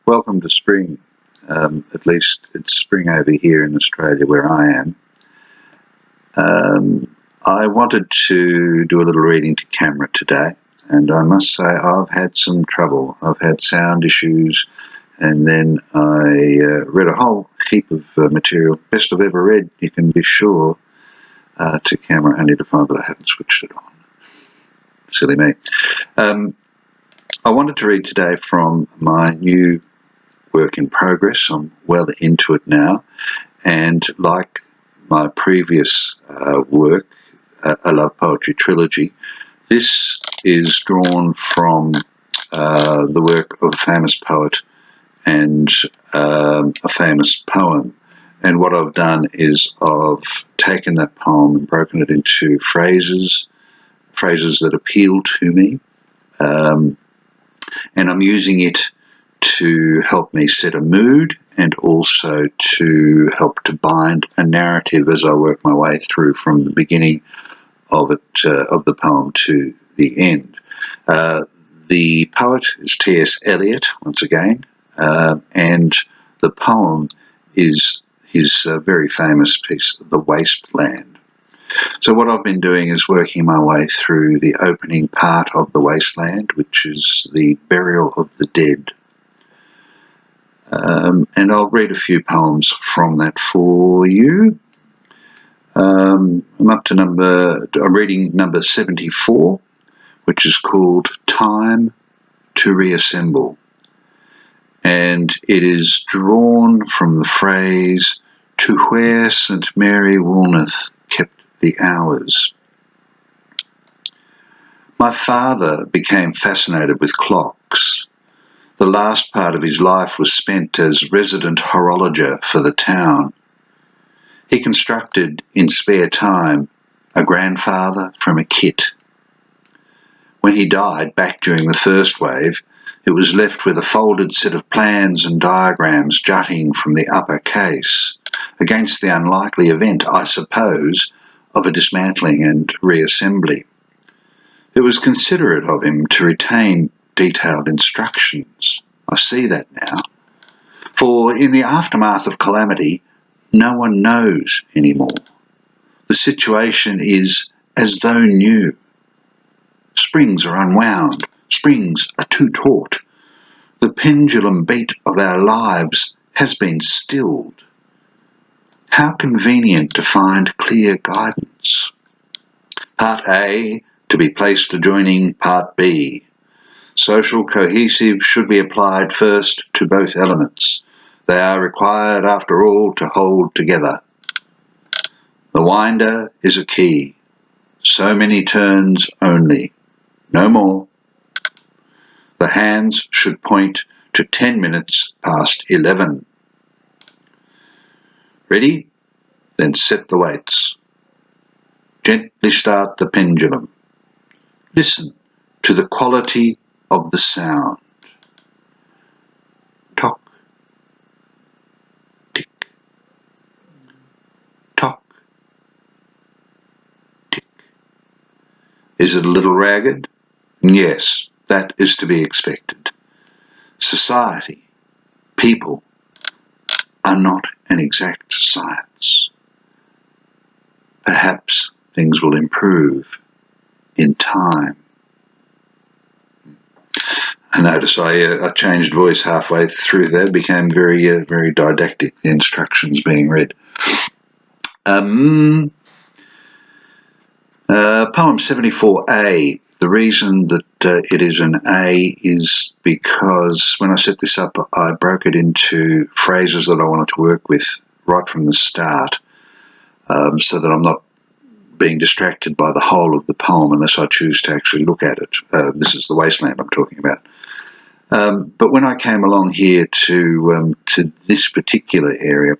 Welcome to spring. At least it's spring over here in Australia where I am. I wanted to do a little reading to camera today, and I must say I've had some trouble. I've had sound issues, and then I read a whole heap of material, best I've ever read, you can be sure, to camera, only to find that I haven't switched it on. Silly me. I wanted to read today from my new work in progress. I'm well into it now, and like my previous work, A Love Poetry Trilogy, this is drawn from the work of a famous poet and a famous poem. And what I've done is I've taken that poem and broken it into phrases that appeal to me, and I'm using it to help me set a mood and also to help to bind a narrative as I work my way through from the beginning of the poem to the end. The poet is T.S. Eliot, once again, and the poem is his very famous piece, The Wasteland. So what I've been doing is working my way through the opening part of The Wasteland, which is the burial of the dead. And I'll read a few poems from that for you. I'm reading number 74, which is called Time to Reassemble. And it is drawn from the phrase, "To where St. Mary Woolnoth kept the hours." My father became fascinated with clocks. The last part of his life was spent as resident horologer for the town. He constructed, in spare time, a grandfather from a kit. When he died back during the first wave, it was left with a folded set of plans and diagrams jutting from the upper case, against the unlikely event, I suppose, of a dismantling and reassembly. It was considerate of him to retain detailed instructions. I see that now. For in the aftermath of calamity, no one knows anymore. The situation is as though new. Springs are unwound. Springs are too taut. The pendulum beat of our lives has been stilled. How convenient to find clear guidance. Part A to be placed adjoining Part B. Social cohesive should be applied first to both elements. They are required, after all, to hold together. The winder is a key. So many turns only. No more. The hands should point to 10 minutes past 11. Ready? Then set the weights. Gently start the pendulum. Listen to the quality of the sound. Tock, tick, tock, tick. Is it a little ragged? Yes, that is to be expected. Society, people, are not an exact science. Perhaps things will improve in time. I notice I changed voice halfway through there. It became very didactic, the instructions being read. Poem 74A. The reason that it is an A is because when I set this up, I broke it into phrases that I wanted to work with right from the start, so that I'm not being distracted by the whole of the poem unless I choose to actually look at it. This is the wasteland I'm talking about. But when I came along here to this particular area,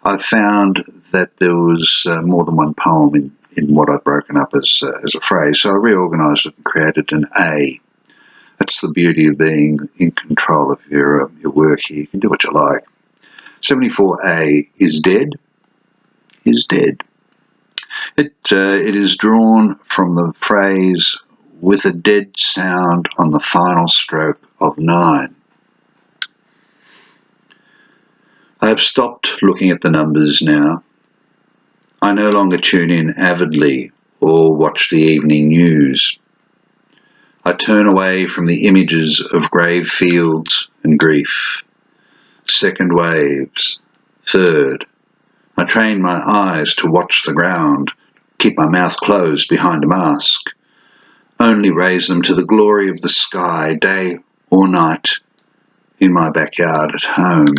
I found that there was more than one poem in what I'd broken up as a phrase, so I reorganised it and created an A. That's the beauty of being in control of your work here. You can do what you like. 74A is dead. Is dead. It is drawn from the phrase, "with a dead sound on the final stroke of 9." I have stopped looking at the numbers now. I no longer tune in avidly or watch the evening news. I turn away from the images of grave fields and grief. Second waves. Third. I train my eyes to watch the ground, keep my mouth closed behind a mask. Only raise them to the glory of the sky, day or night, in my backyard at home.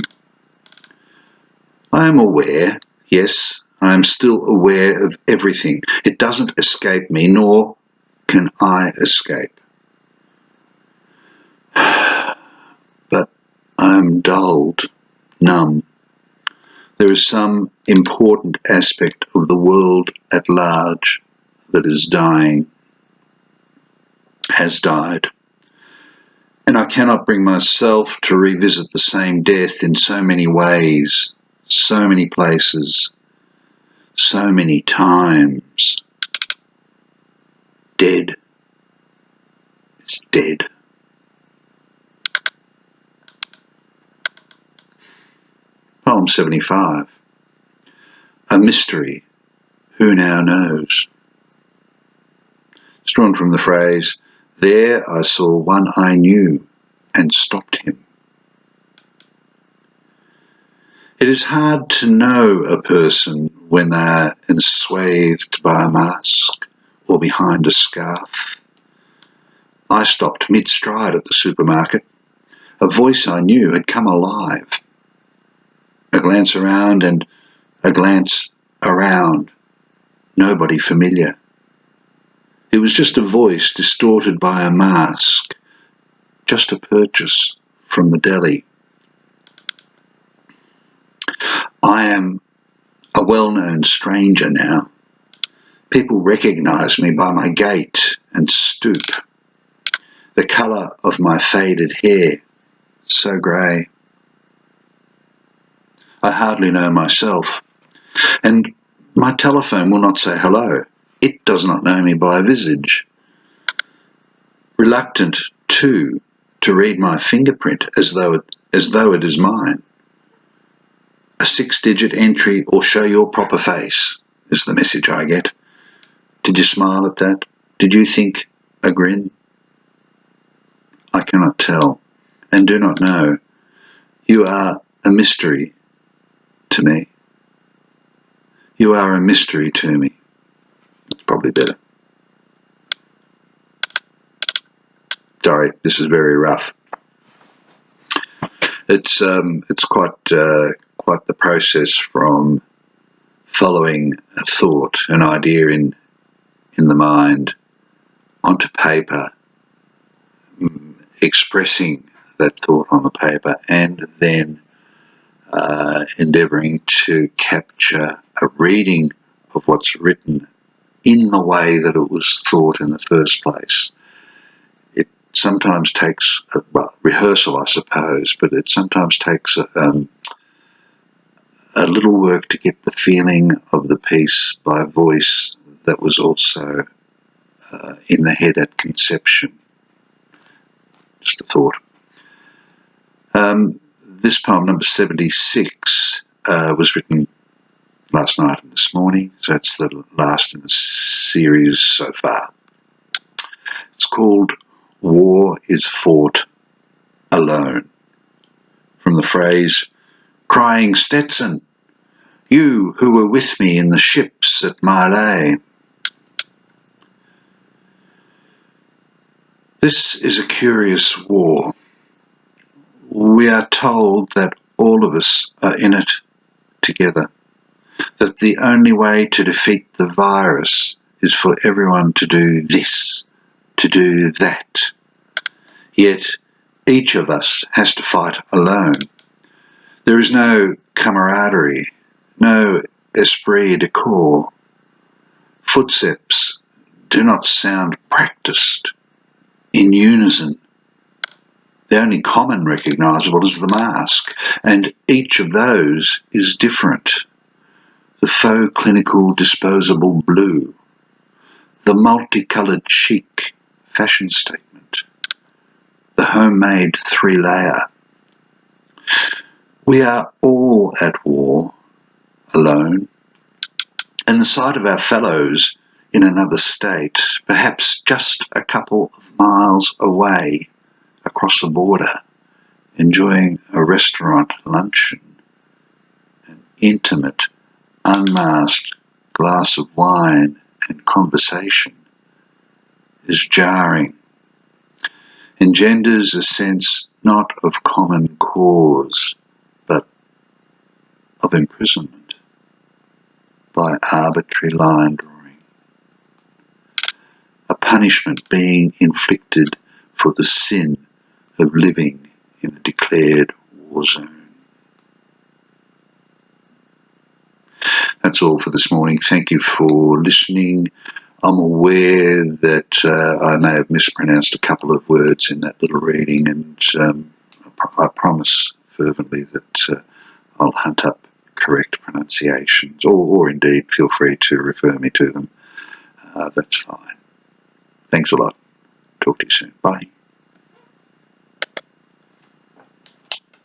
I am aware, yes, I am still aware of everything. It doesn't escape me, nor can I escape. But I am dulled, numb. There is some important aspect of the world at large that is dying, has died. And I cannot bring myself to revisit the same death in so many ways, so many places, so many times. Dead. It's dead. Poem 75. A mystery. Who now knows? It's drawn from the phrase, there I saw one I knew and stopped him. It is hard to know a person when they are enswathed by a mask or behind a scarf. I stopped mid-stride at the supermarket. A voice I knew had come alive. A glance around and a glance around. Nobody familiar. It was just a voice distorted by a mask. Just a purchase from the deli. I am a well-known stranger now. People recognise me by my gait and stoop. The colour of my faded hair, so grey. I hardly know myself, and my telephone will not say hello. It does not know me by visage. Reluctant, too, to read my fingerprint as though it is mine. A 6-digit entry or show your proper face is the message I get. Did you smile at that? Did you think a grin? I cannot tell and do not know. You are a mystery to me. You are a mystery to me. It's probably better. Sorry, this is very rough. It's quite the process from following a thought, an idea in the mind, onto paper, expressing that thought on the paper, and then endeavouring to capture a reading of what's written in the way that it was thought in the first place. It sometimes takes, rehearsal I suppose, but it sometimes takes a little work to get the feeling of the piece by voice that was also in the head at conception. Just a thought. This poem, number 76, was written last night and this morning, so it's the last in the series so far. It's called War is Fought Alone, from the phrase, crying Stetson, you who were with me in the ships at Marley. This is a curious war. We are told that all of us are in it together, that the only way to defeat the virus is for everyone to do this, to do that. Yet each of us has to fight alone. There is no camaraderie, no esprit de corps. Footsteps do not sound practiced in unison. The only common recognisable is the mask, and each of those is different. The faux clinical disposable blue, the multicoloured chic fashion statement, the homemade 3-layer. We are all at war, alone, and the sight of our fellows in another state, perhaps just a couple of miles away across the border, enjoying a restaurant luncheon, an intimate, unmasked glass of wine and conversation, is jarring, engenders a sense not of common cause, but of imprisonment by arbitrary line drawing, a punishment being inflicted for the sin of living in a declared war zone. That's all for this morning. Thank you for listening. I'm aware that I may have mispronounced a couple of words in that little reading, and I promise fervently that I'll hunt up correct pronunciations, or indeed feel free to refer me to them. That's fine. Thanks a lot. Talk to you soon. Bye.